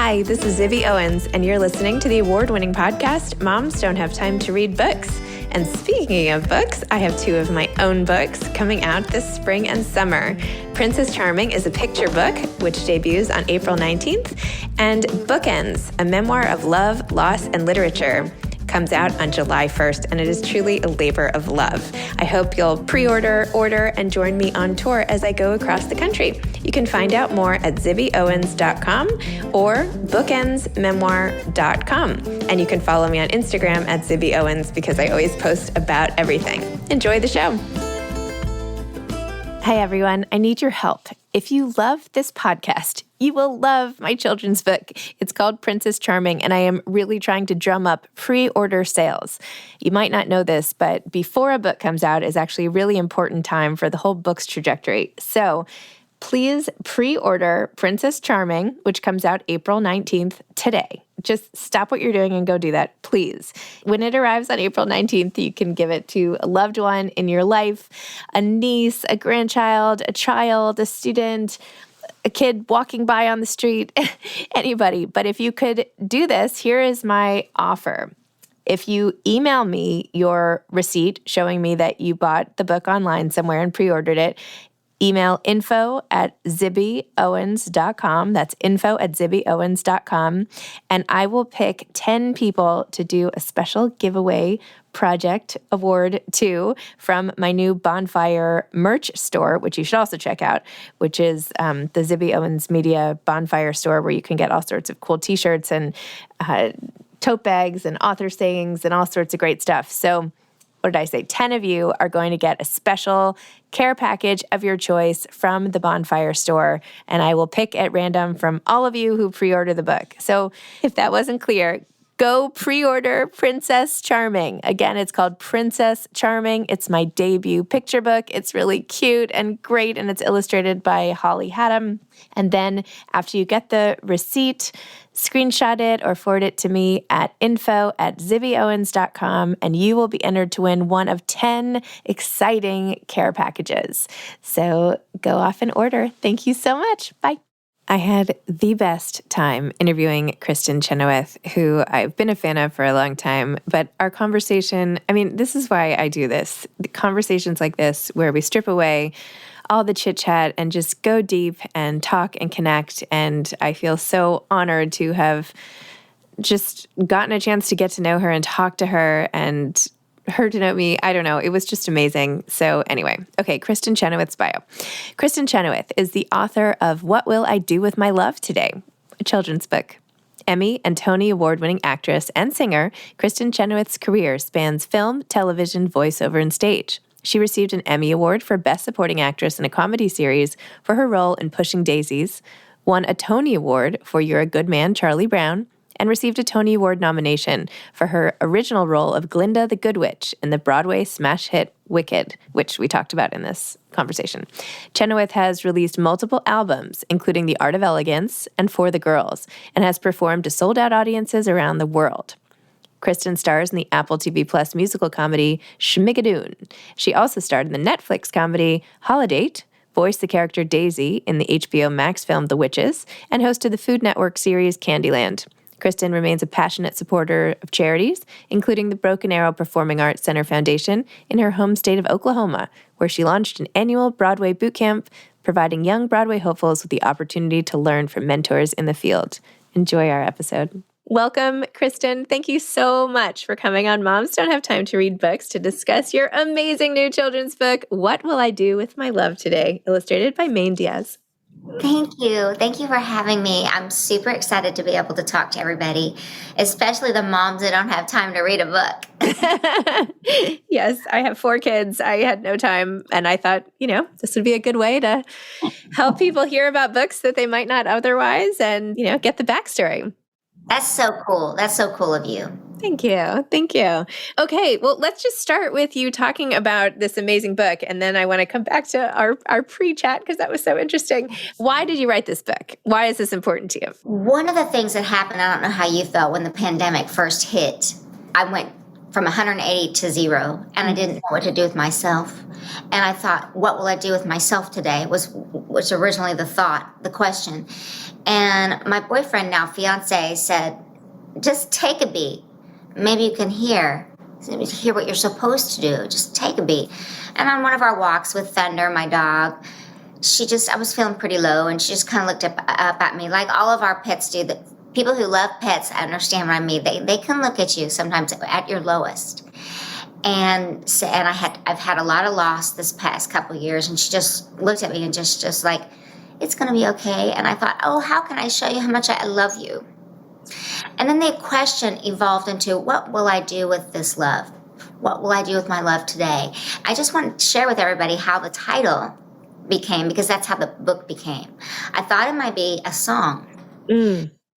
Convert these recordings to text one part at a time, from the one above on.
Hi, this is Zibby Owens, and you're listening to the award-winning podcast, Moms Don't Have Time to Read Books. And speaking of books, I have two of my own books coming out this spring and summer. Princess Charming is a picture book, which debuts on April 19th, and Bookends, a memoir of love, loss, and literature, comes out on July 1st, and it is truly a labor of love. I hope you'll pre-order, order, and join me on tour as I go across the country. You can find out more at zibbyowens.com or bookendsmemoir.com. And you can follow me on Instagram at zibbyowens because I always post about everything. Enjoy the show. Hi, everyone. I need your help. If you love this podcast, you will love my children's book. It's called Princess Charming, and I am really trying to drum up pre-order sales. You might not know this, but before a book comes out is actually a really important time for the whole book's trajectory. So please pre-order Princess Charming, which comes out April 19th today. Just stop what you're doing and go do that, please. When it arrives on April 19th, you can give it to a loved one in your life, a niece, a grandchild, a child, a student, a kid walking by on the street, anybody. But if you could do this, here is my offer. If you email me your receipt showing me that you bought the book online somewhere and pre-ordered it, email info@zibbyowens.com. That's info@zibbyowens.com. And I will pick 10 people to do a special giveaway project award to from my new Bonfire merch store, which you should also check out, which is the Zibby Owens Media Bonfire store, where you can get all sorts of cool t-shirts and tote bags and author sayings and all sorts of great stuff. So what did I say? 10 of you are going to get a special care package of your choice from the Bonfire store, and I will pick at random from all of you who pre-order the book. So if that wasn't clear, go pre-order Princess Charming. Again, it's called Princess Charming. It's my debut picture book. It's really cute and great, and it's illustrated by Holly Haddam. And then after you get the receipt, screenshot it or forward it to me at info@zibbyowens.com, and you will be entered to win one of 10 exciting care packages. So go off and order. Thank you so much. Bye. I had the best time interviewing Kristin Chenoweth, who I've been a fan of for a long time. But our conversation, this is why I do this. The conversations like this, where we strip away all the chit chat and just go deep and talk and connect. And I feel so honored to have just gotten a chance to get to know her and talk to her and her to know me. I don't know. It was just amazing. So anyway, okay, Kristin Chenoweth's bio. Kristin Chenoweth is the author of What Will I Do With My Love Today?, a children's book. Emmy and Tony Award-winning actress and singer, Kristin Chenoweth's career spans film, television, voiceover, and stage. She received an Emmy Award for Best Supporting Actress in a Comedy Series for her role in Pushing Daisies, won a Tony Award for You're a Good Man, Charlie Brown, and received a Tony Award nomination for her original role of Glinda the Good Witch in the Broadway smash hit Wicked, which we talked about in this conversation. Chenoweth has released multiple albums, including The Art of Elegance and For the Girls, and has performed to sold-out audiences around the world. Kristin stars in the Apple TV Plus musical comedy Schmigadoon. She also starred in the Netflix comedy Holidate, voiced the character Daisy in the HBO Max film The Witches, and hosted the Food Network series Candyland. Kristin remains a passionate supporter of charities, including the Broken Arrow Performing Arts Center Foundation in her home state of Oklahoma, where she launched an annual Broadway boot camp, providing young Broadway hopefuls with the opportunity to learn from mentors in the field. Enjoy our episode. Welcome, Kristin. Thank you so much for coming on Moms Don't Have Time to Read Books to discuss your amazing new children's book, What Will I Do With My Love Today?, illustrated by Maine Diaz. Thank you. Thank you for having me. I'm super excited to be able to talk to everybody, especially the moms that don't have time to read a book. Yes, I have 4 kids. I had no time, and I thought, this would be a good way to help people hear about books that they might not otherwise and, get the backstory. That's so cool. That's so cool of you. Thank you. Thank you. Okay, well, let's just start with you talking about this amazing book, and then I want to come back to our pre-chat because that was so interesting. Why did you write this book? Why is this important to you? One of the things that happened, I don't know how you felt when the pandemic first hit, I went from 180 to 0, and I didn't know what to do with myself. And I thought, what will I do with myself today was originally the question. And my boyfriend, now fiance, said, just take a beat. Maybe you can hear what you're supposed to do. Just take a beat. And on one of our walks with Thunder, my dog, I was feeling pretty low, and she just kind of looked up at me like all of our pets do. The people who love pets understand what I mean. They can look at you sometimes at your lowest. And I've had a lot of loss this past couple of years, and she just looked at me and just like, it's going to be okay. And I thought, oh, how can I show you how much I love you? And then the question evolved into, what will I do with this love? What will I do with my love today? I just want to share with everybody how the title became, because that's how the book became. I thought it might be a song,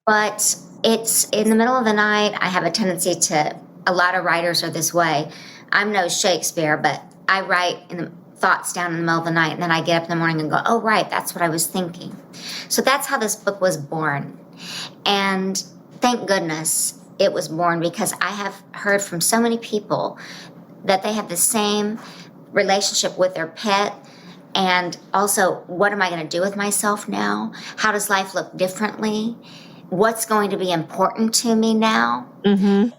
but it's in the middle of the night. I have a tendency a lot of writers are this way. I'm no Shakespeare, but I write thoughts down in the middle of the night, and then I get up in the morning and go, oh, right, that's what I was thinking. So that's how this book was born. And thank goodness it was born, because I have heard from so many people that they have the same relationship with their pet. And also, what am I going to do with myself now? How does life look differently? What's going to be important to me now? Mm-hmm.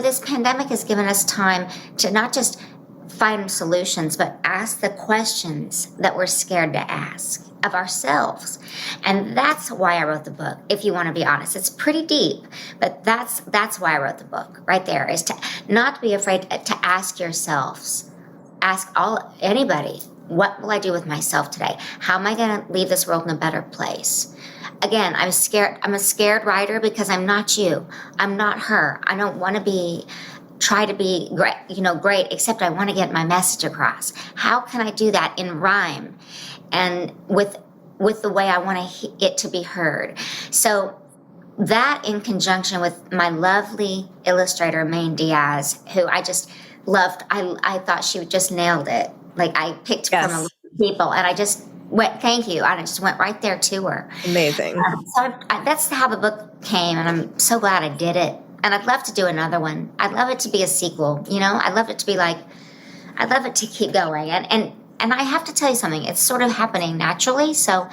This pandemic has given us time to not just find solutions, but ask the questions that we're scared to ask of ourselves. And that's why I wrote the book, if you want to be honest. It's pretty deep, but that's why I wrote the book right there, is to not be afraid to ask yourselves, anybody, what will I do with myself today? How am I going to leave this world in a better place? Again, I'm scared. I'm a scared writer because I'm not you. I'm not her. I don't want to try to be great, except I want to get my message across. How can I do that in rhyme and with the way I want it to be heard? So that, in conjunction with my lovely illustrator, Maine Diaz, who I just loved, I thought she just nailed it. Like, I picked from a lot of people, and I just went, thank you. And I just went right there to her. Amazing. So that's how the book came, and I'm so glad I did it. And I'd love to do another one. I'd love it to be a sequel. I'd love it to be I'd love it to keep going. And I have to tell you something. It's sort of happening naturally. So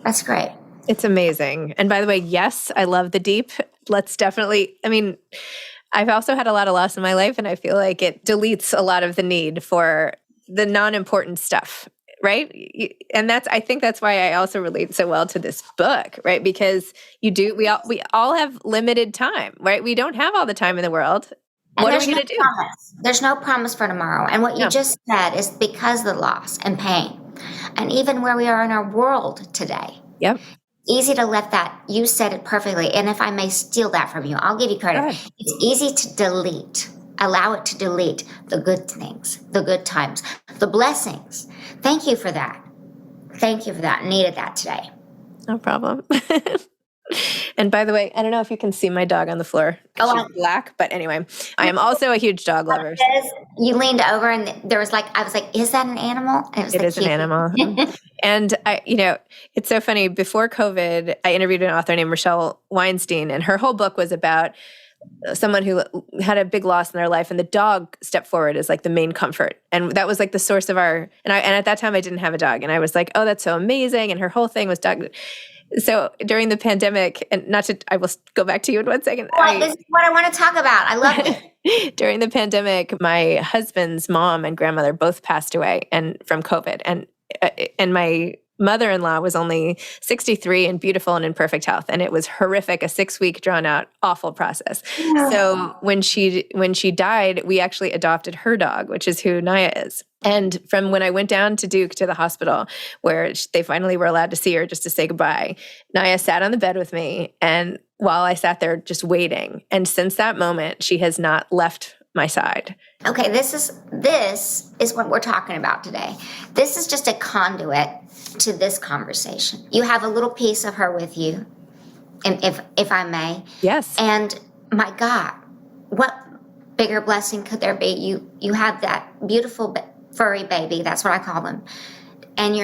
that's great. It's amazing. And by the way, yes, I love the deep. Let's definitely, I've also had a lot of loss in my life, and I feel like it deletes a lot of the need for the non-important stuff, right? And I think that's why I also relate so well to this book, right? Because we all have limited time, right? We don't have all the time in the world. What are we going to do? There's no promise for tomorrow. And what you just said is because of the loss and pain, and even where we are in our world today. Yep. Easy to let that, you said it perfectly. And if I may steal that from you, I'll give you credit. It's easy to delete. Allow it to delete the good things, the good times, the blessings. Thank you for that. Thank you for that. Needed that today. No problem. And by the way, I don't know if you can see my dog on the floor. She's black, but anyway, I am also a huge dog lover. You leaned over, and I was like, is that an animal? And it is an animal. And it's so funny. Before COVID, I interviewed an author named Rochelle Weinstein, and her whole book was about someone who had a big loss in their life, and the dog stepped forward as like the main comfort. And that was like the source of and at that time I didn't have a dog, and I was like, oh, that's so amazing. And her whole thing was dog. So during the pandemic, and I will go back to you in 1 second. This is what I want to talk about. I love it. During the pandemic, my husband's mom and grandmother both passed away from COVID. And my mother-in-law was only 63 and beautiful and in perfect health. And it was horrific, a 6-week drawn out, awful process. Yeah. So when she died, we actually adopted her dog, which is who Naya is. And from when I went down to Duke to the hospital, where they finally were allowed to see her just to say goodbye, Naya sat on the bed with me. And while I sat there just waiting, and since that moment, she has not left my side. Okay, this is what we're talking about today. This is just a conduit to this conversation. You have a little piece of her with you, and if I may. Yes. And my God, what bigger blessing could there be? You have that beautiful furry baby, that's what I call them, and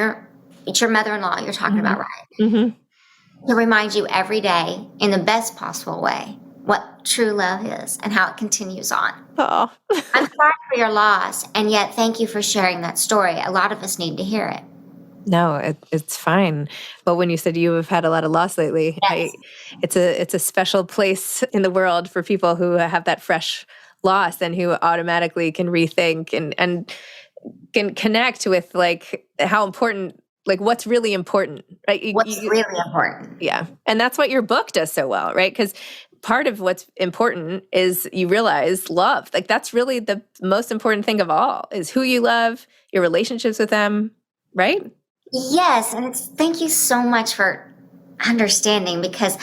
it's your mother-in-law you're talking about, right? Mm-hmm. To remind you every day in the best possible way what true love is and how it continues on. Oh, I'm sorry for your loss, and yet thank you for sharing that story. A lot of us need to hear it. no, it's fine. But when you said you have had a lot of loss lately, Yes. it's a special place in the world for people who have that fresh loss and who automatically can rethink and can connect with like how important, like what's really important, right? What's really important? Yeah. And that's what your book does so well, right? Because part of what's important is you realize love. Like that's really the most important thing of all is who you love, your relationships with them, right? Yes, and thank you so much for understanding, because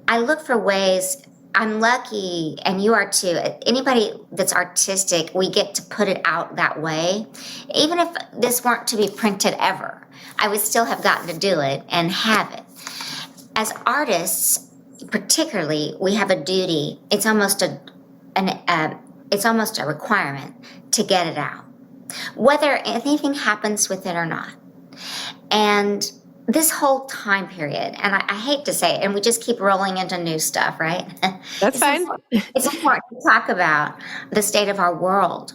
I look for ways. I'm lucky, and you are too. Anybody that's artistic, we get to put it out that way. Even if this weren't to be printed ever, I would still have gotten to do it and have it. As artists, particularly, we have a duty. It's almost it's almost a requirement to get it out, whether anything happens with it or not. And this whole time period, and I hate to say it, and we just keep rolling into new stuff, right? That's fine. It's important to talk about the state of our world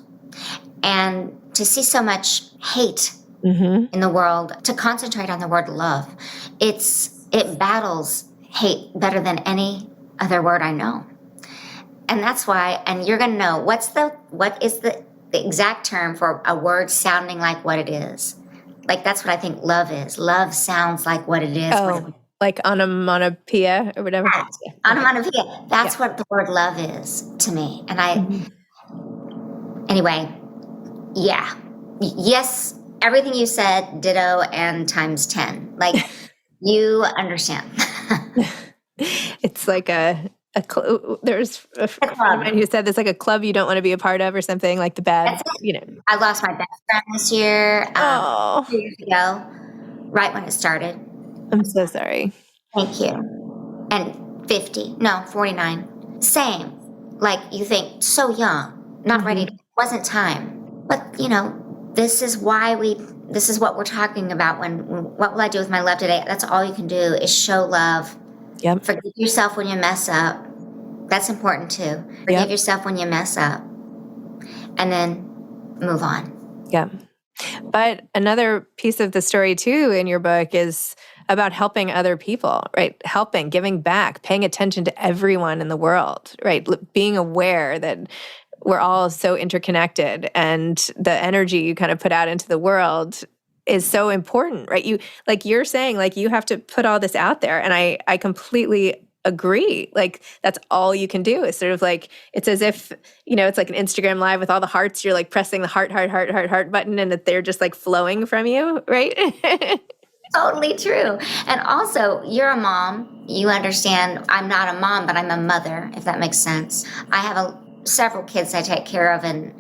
and to see so much hate in the world, to concentrate on the word love. It battles hate better than any other word I know. And that's why, and you're going to know, what is the exact term for a word sounding like what it is? Like, that's what I think love is. Love sounds like what it is. Oh, like onomatopoeia or whatever. Onomatopoeia. That's what the word love is to me. And anyway, yeah. Yes, everything you said, ditto and times 10. Like, you understand. It's like there's a friend of mine who said there's like a club you don't want to be a part of or something, like the bad, I lost my best friend this year, 2 years ago, right when it started. I'm so sorry. Thank you. And 49. Same. Like, you think, so young, not ready, wasn't time. But, this is what we're talking about what will I do with my love today? That's all you can do is show love. Yep. Forgive yourself when you mess up. That's important too. Forgive yourself when you mess up. And then move on. Yeah. But another piece of the story too in your book is about helping other people, right? Helping, giving back, paying attention to everyone in the world, right? Being aware that we're all so interconnected and the energy you kind of put out into the world is so important, right? You're saying, like, you have to put all this out there. And I completely agree. Like, that's all you can do is sort of like, it's as if, it's like an Instagram live with all the hearts. You're like pressing the heart button and that they're just like flowing from you, right? Totally true. And also, you're a mom. You understand I'm not a mom, but I'm a mother, if that makes sense. I have several kids I take care of, and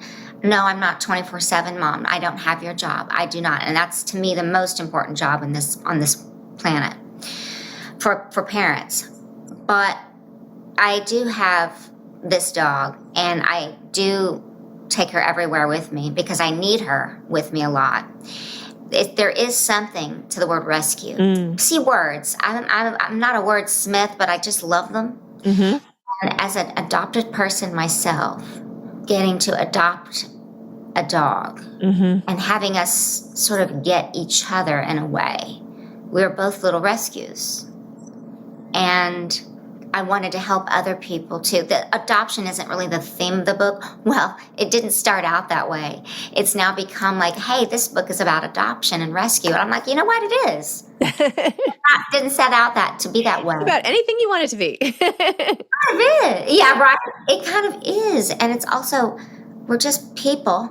no, I'm not 24/7 mom. I don't have your job. I do not. And that's, to me, the most important job on this planet for parents. But I do have this dog, and I do take her everywhere with me because I need her with me a lot. There is something to the word rescue. See, words. I'm not a wordsmith, but I just love them. And as an adopted person myself, getting to adopt a dog and having us sort of get each other in a way, we're both little rescues. And I wanted to help other people too. The adoption isn't really the theme of the book. Well, it didn't start out that way. It's now become like, hey, this book is about adoption and rescue. And I'm like, you know what? It is. It didn't set out that to be that way. It's about anything you want it to be. Kind of is. Yeah, right. It kind of is. And it's also, we're just people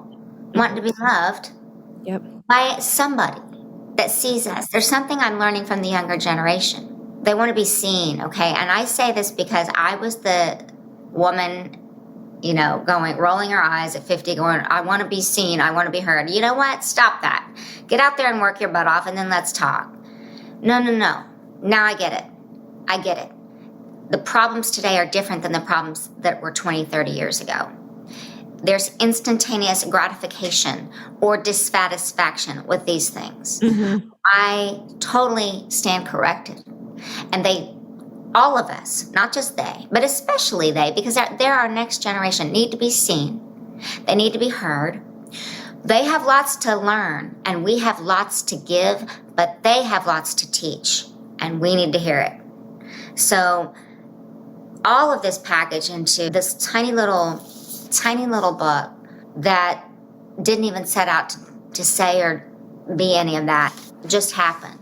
wanting to be loved by somebody that sees us. There's something I'm learning from the younger generation. They want to be seen, okay? And I say this because I was the woman, rolling her eyes at 50, going, I want to be seen, I want to be heard. You know what? Stop that. Get out there and work your butt off, and then let's talk. No. Now I get it. The problems today are different than the problems that were 20, 30 years ago. There's instantaneous gratification or dissatisfaction with these things. I totally stand corrected. And they all of us, not just they, but especially they, because they're our next generation, need to be seen. They need to be heard. They have lots to learn, and we have lots to give, but they have lots to teach, and we need to hear it. So all of this packaged into this tiny little book that didn't even set out to say or be any of that, just happened.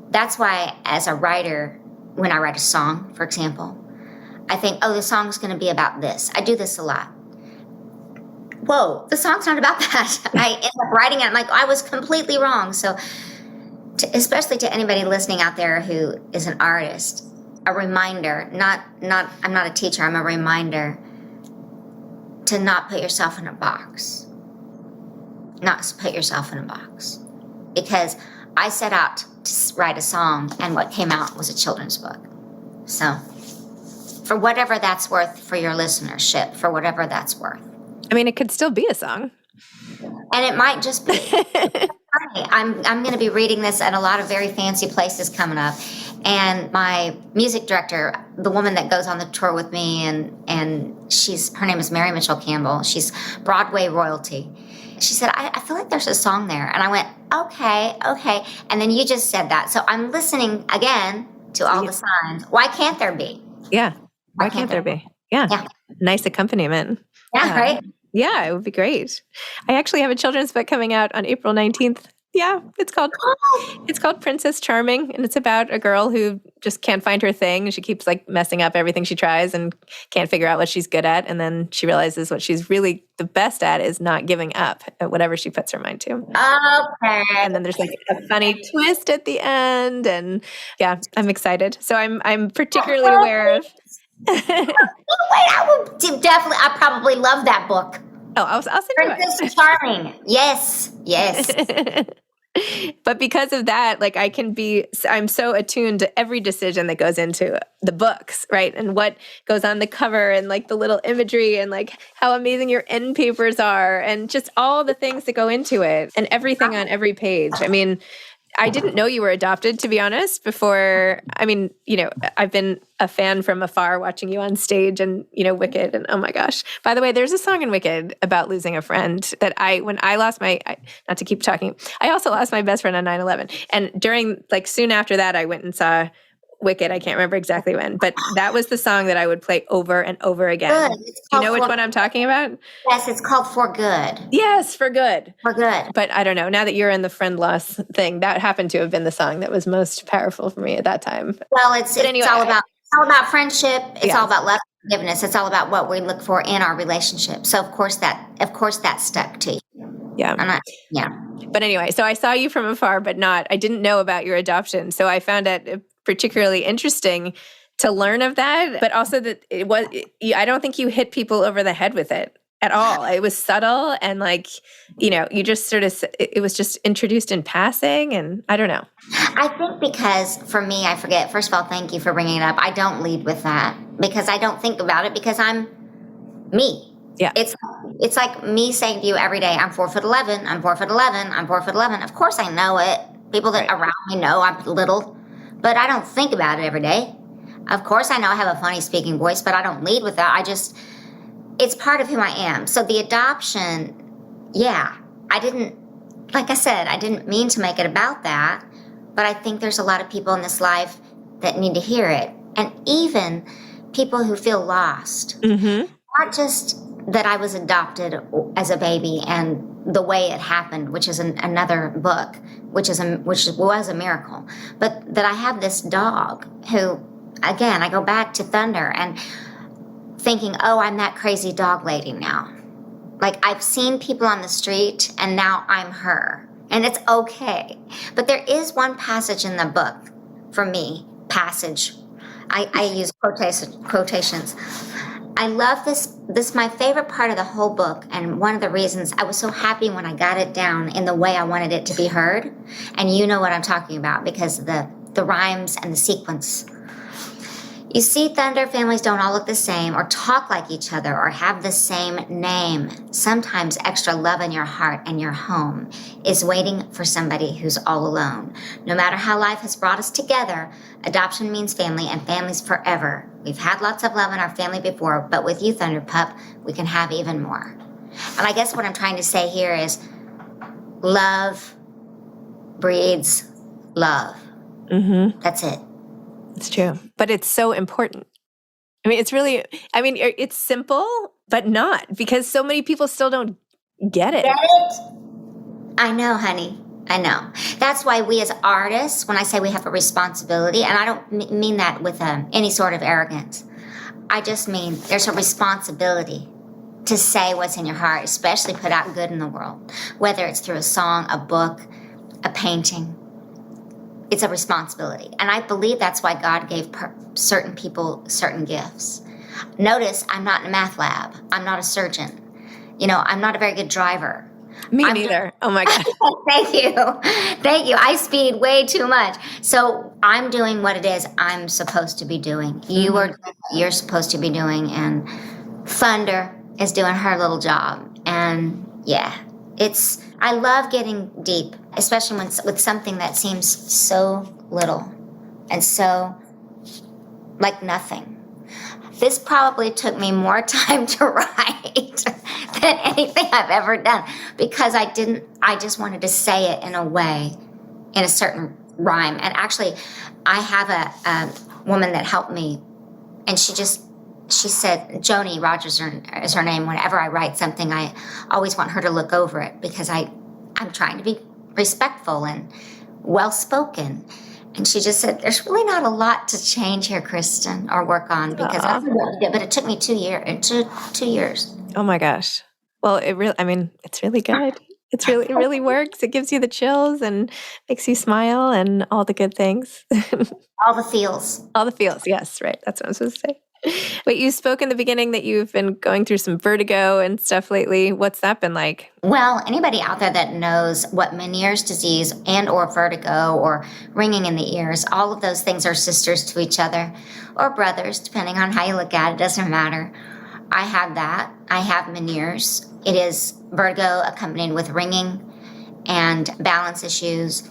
That's why, as a writer, when I write a song, for example, I think, oh, the song's going to be about this. I do this a lot. Whoa, the song's not about that. I end up writing it. I'm like, I was completely wrong. So, especially to anybody listening out there who is an artist, a reminder, I'm not a teacher, I'm a reminder to not put yourself in a box. Not put yourself in a box. Because I set out to write a song, and what came out was a children's book. So, for whatever that's worth for your listenership, for whatever that's worth. I mean, it could still be a song. And it might just be. I'm going to be reading this at a lot of very fancy places coming up. And my music director, the woman that goes on the tour with me, and her name is Mary Mitchell Campbell. She's Broadway royalty. She said, I feel like there's a song there. And I went, okay. And then you just said that. So I'm listening again to all the signs. Why can't there be? Yeah. Why can't there be? Yeah. Nice accompaniment. Yeah, right? Yeah, it would be great. I actually have a children's book coming out on April 19th. Yeah, it's called Princess Charming, and it's about a girl who just can't find her thing. She keeps like messing up everything she tries and can't figure out what she's good at. And then she realizes what she's really the best at is not giving up at whatever she puts her mind to. Okay. And then there's like a funny twist at the end, and yeah, I'm excited. So I'm particularly aware of. Wait, I will definitely. I probably love that book. Oh, I'll send you it. Princess Charming. Yes. But because of that, like I'm so attuned to every decision that goes into the books, right? And what goes on the cover, and like the little imagery, and like how amazing your end papers are, and just all the things that go into it, and everything on every page. I mean, I didn't know you were adopted, to be honest, before. I mean, I've been a fan from afar watching you on stage, and, Wicked. And oh my gosh, by the way, there's a song in Wicked about losing a friend that when I lost not to keep talking, I also lost my best friend on 9/11. And during, soon after that, I went and saw Wicked. I can't remember exactly when, but that was the song that I would play over and over again. Do you know which one I'm talking about? Yes, it's called For Good. Yes, For Good. For Good. But I don't know. Now that you're in the friend loss thing, that happened to have been the song that was most powerful for me at that time. Well, it's all about friendship. It's all about love and forgiveness. It's all about what we look for in our relationship. So of course that stuck to you. Yeah. But anyway, so I saw you from afar, but I didn't know about your adoption. So I found it particularly interesting to learn of that, but also that I don't think you hit people over the head with it at all. It was subtle, and you just sort of, it was just introduced in passing, and I don't know. I think because for me, I forget, first of all, thank you for bringing it up. I don't lead with that because I don't think about it because I'm me. Yeah. It's like me saying to you every day, I'm 4'11", I'm 4'11", I'm 4'11". Of course I know it. People that around me know I'm little, but I don't think about it every day. Of course I know I have a funny speaking voice, but I don't lead with that. It's part of who I am. So the adoption, I didn't mean to make it about that, but I think there's a lot of people in this life that need to hear it. And even people who feel lost. Mm-hmm. Not just that I was adopted as a baby and the way it happened, which is another book, which was a miracle, but that I have this dog who, again, I go back to Thunder and thinking, oh, I'm that crazy dog lady now. Like, I've seen people on the street and now I'm her, and it's okay. But there is one passage in the book, for me, I use quotations. I love this my favorite part of the whole book, and one of the reasons I was so happy when I got it down in the way I wanted it to be heard, and you know what I'm talking about because the rhymes and the sequence. You see, Thunder families don't all look the same or talk like each other or have the same name. Sometimes extra love in your heart and your home is waiting for somebody who's all alone. No matter how life has brought us together, adoption means family and families forever. We've had lots of love in our family before, but with you, Thunder Pup, we can have even more. And I guess what I'm trying to say here is love breeds love. Mm-hmm. That's it. It's true. But it's so important. I mean, it's simple, but not, because so many people still don't get it. Get it? I know, honey. I know. That's why we as artists, when I say we have a responsibility, and I don't mean that with any sort of arrogance. I just mean there's a responsibility to say what's in your heart, especially put out good in the world, whether it's through a song, a book, a painting. It's a responsibility. And I believe that's why God gave certain people certain gifts. Notice I'm not in a math lab. I'm not a surgeon. I'm not a very good driver. Me neither. Oh my God. Thank you. Thank you. I speed way too much. So I'm doing what it is I'm supposed to be doing. You are doing what you're supposed to be doing. And Thunder is doing her little job. And yeah, I love getting deep, especially with something that seems so little and so like nothing. This probably took me more time to write than anything I've ever done, because I just wanted to say it in a certain rhyme. And actually, I have a woman that helped me, and she said, Joni Rogers is her name. Whenever I write something, I always want her to look over it, because I'm trying to be respectful and well-spoken. And she just said, there's really not a lot to change here, Kristin, or work on, because but it took me 2 years. 2 years. Oh my gosh. Well, it's really good. It really works. It gives you the chills and makes you smile and all the good things. All the feels. All the feels. Yes, right. That's what I'm supposed to say. Wait, you spoke in the beginning that you've been going through some vertigo and stuff lately. What's that been like? Well, anybody out there that knows what Meniere's disease and or vertigo or ringing in the ears, all of those things are sisters to each other, or brothers, depending on how you look at it, doesn't matter. I have that. I have Meniere's. It is vertigo accompanied with ringing and balance issues.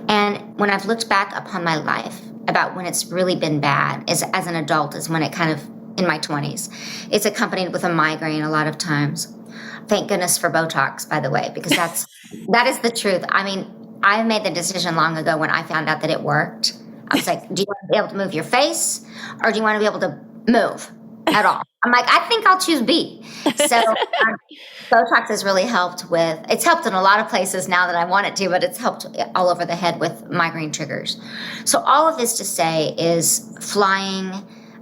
And when I've looked back upon my life, about when it's really been bad as an adult is when it kind of, in my 20s. It's accompanied with a migraine a lot of times. Thank goodness for Botox, by the way, because that is the truth. I mean, I made the decision long ago when I found out that it worked. I was like, do you want to be able to move your face, or do you want to be able to move at all? I'm like, I think I'll choose B. So Botox has really helped it's helped in a lot of places now that I want it to, but it's helped all over the head with migraine triggers. So all of this to say is flying.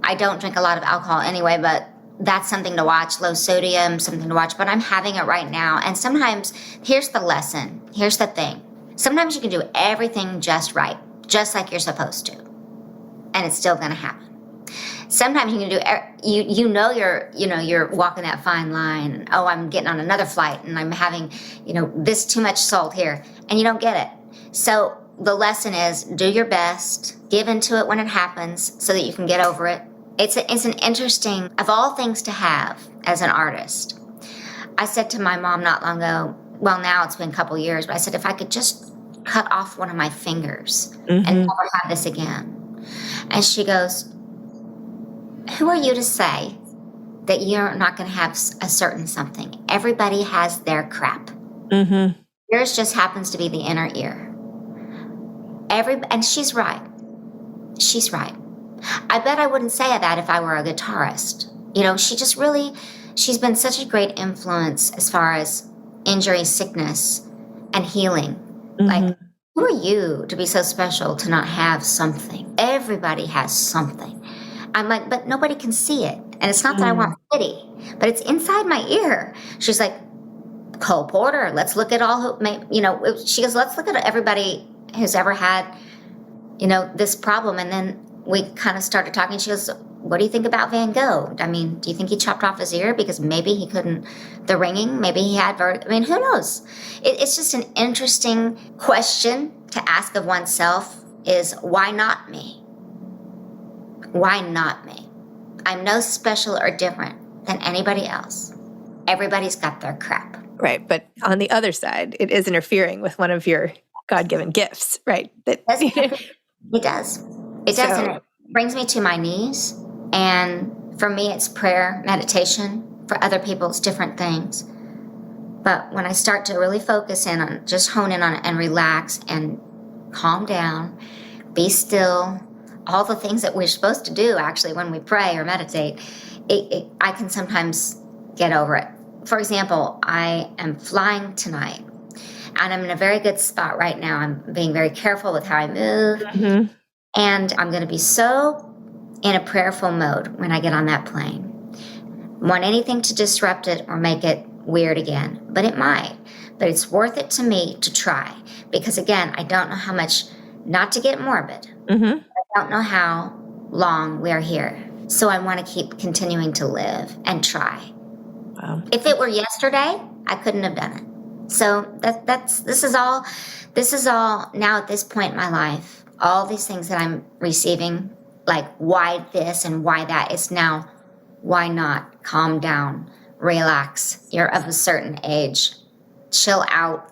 I don't drink a lot of alcohol anyway, but that's something to watch. Low sodium, something to watch, but I'm having it right now. And sometimes, here's the lesson. Here's the thing. Sometimes you can do everything just right, just like you're supposed to, and it's still going to happen. Sometimes you can do, you're walking that fine line. Oh, I'm getting on another flight and I'm having, this too much salt here, and you don't get it. So the lesson is do your best, give into it when it happens so that you can get over it. It's an interesting, of all things to have as an artist. I said to my mom not long ago, well, now it's been a couple years, but I said, if I could just cut off one of my fingers and never have this again. And she goes, who are you to say that you're not going to have a certain something? Everybody has their crap. Mm-hmm. Yours just happens to be the inner ear. And she's right. She's right. I bet I wouldn't say that if I were a guitarist. She's been such a great influence as far as injury, sickness, and healing. Mm-hmm. Like, who are you to be so special to not have something? Everybody has something. I'm like, but nobody can see it. And it's not that I want pity, but it's inside my ear. She's like, Cole Porter, let's look at she goes, let's look at everybody who's ever had, this problem. And then we kind of started talking. She goes, what do you think about Van Gogh? I mean, do you think he chopped off his ear because maybe he couldn't, the ringing, maybe he had, who knows? It's just an interesting question to ask of oneself is, why not me? Why not me? I'm no special or different than anybody else. Everybody's got their crap. Right. But on the other side, it is interfering with one of your God-given gifts, right? It does. It does. And it brings me to my knees. And for me, it's prayer, meditation. For other people, it's different things. But when I start to really focus in on, just hone in on it and relax and calm down, be still, all the things that we're supposed to do actually when we pray or meditate, I can sometimes get over it. For example, I am flying tonight, and I'm in a very good spot right now. I'm being very careful with how I move, and I'm going to be so in a prayerful mode when I get on that plane. Want anything to disrupt it or make it weird again, but it might. But it's worth it to me to try, because again, I don't know how much, not to get morbid, I don't know how long we're here. So I want to keep continuing to live and try. Wow. If it were yesterday, I couldn't have done it. So this is all now at this point in my life, all these things that I'm receiving, like why this and why that, it's now, why not calm down, relax. You're of a certain age, chill out.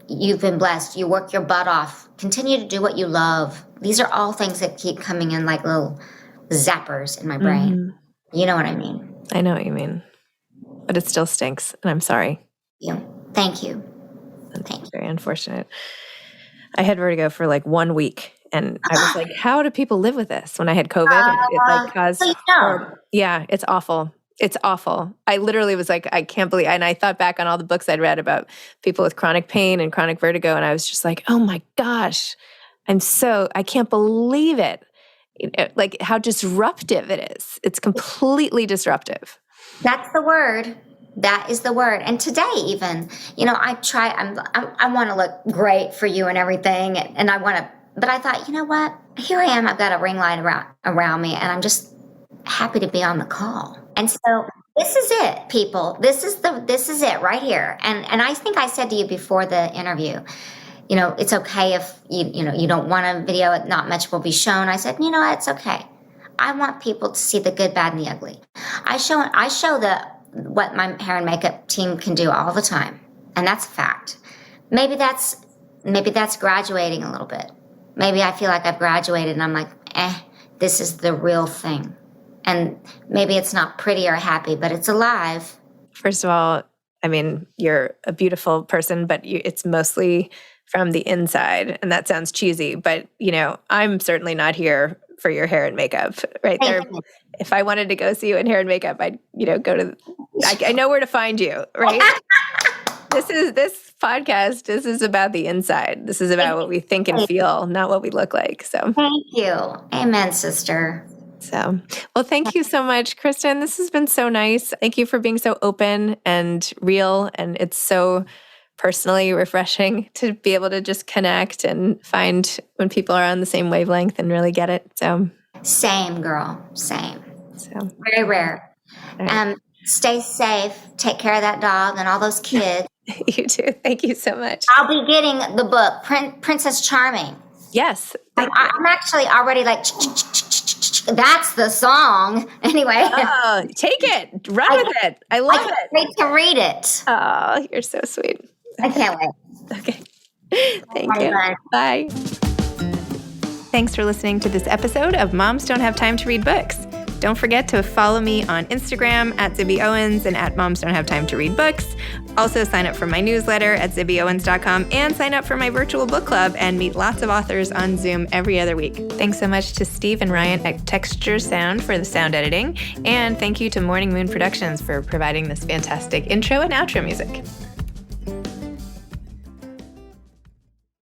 You've been blessed. You work your butt off. Continue to do what you love. These are all things that keep coming in like little zappers in my brain. You know what I mean? I know what you mean. But it still stinks, and I'm sorry. Thank you. Very unfortunate. I had vertigo for like 1 week, and I was like, how do people live with this? When I had COVID, it like caused... Yeah, it's awful. It's awful. I literally was like, I can't believe... And I thought back on all the books I'd read about people with chronic pain and chronic vertigo, and I was just like, oh my gosh, I can't believe it. Like how disruptive it is. It's completely disruptive. That's the word. That is the word. And today even, I want to look great for you and everything. And but I thought, you know what? Here I am. I've got a ring light around me, and I'm just happy to be on the call. And so this is it, people. This is it right here. And I think I said to you before the interview, it's okay if you don't want a video, not much will be shown. I said, it's okay. I want people to see the good, bad, and the ugly. I show what my hair and makeup team can do all the time, and that's a fact. Maybe that's graduating a little bit. Maybe I feel like I've graduated, and I'm like, this is the real thing. And maybe it's not pretty or happy, but it's alive. First of all, I mean, you're a beautiful person, but it's mostly from the inside, and that sounds cheesy, but I'm certainly not here for your hair and makeup, right there. If I wanted to go see you in hair and makeup, I'd go to. I know where to find you, right? This podcast. This is about the inside. This is about what we think and feel, not what we look like. So thank you, amen, sister. So, well, thank you so much, Kristin. This has been so nice. Thank you for being so open and real, and it's so personally refreshing to be able to just connect and find when people are on the same wavelength and really get it. So same, girl, same. So very rare. Right. Stay safe. Take care of that dog and all those kids. You too. Thank you so much. I'll be getting the book, Princess Charming. Yes. I'm actually already like, that's the song. Anyway. Oh, take it. Run with it. I love it. I can't wait to read it. Oh, you're so sweet. I can't wait. Okay. Thank you. Bye. Thanks for listening to this episode of Moms Don't Have Time to Read Books. Don't forget to follow me on Instagram at Zibby Owens and at Moms Don't Have Time to Read Books. Also sign up for my newsletter at zibbyowens.com and sign up for my virtual book club and meet lots of authors on Zoom every other week. Thanks so much to Steve and Ryan at Texture Sound for the sound editing. And thank you to Morning Moon Productions for providing this fantastic intro and outro music.